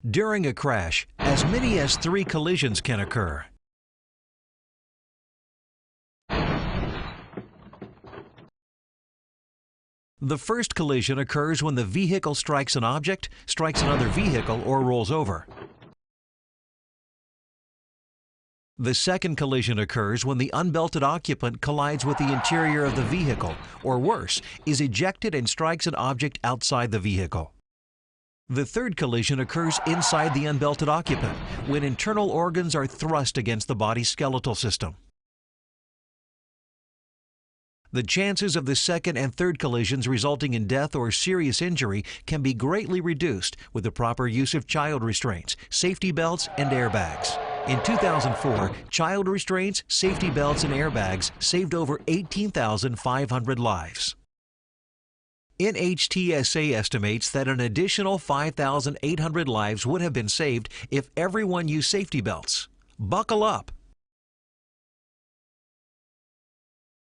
During a crash, as many as 3 collisions can occur. The first collision occurs when the vehicle strikes an object, strikes another vehicle, or rolls over. The second collision occurs when the unbelted occupant collides with the interior of the vehicle, or worse, is ejected and strikes an object outside the vehicle. The third collision occurs inside the unbelted occupant, when internal organs are thrust against the body's skeletal system. The chances of the second and third collisions resulting in death or serious injury can be greatly reduced with the proper use of child restraints, safety belts, and airbags. In 2004, child restraints, safety belts, and airbags saved over 18,500 lives. NHTSA estimates that an additional 5,800 lives would have been saved if everyone used safety belts. Buckle up!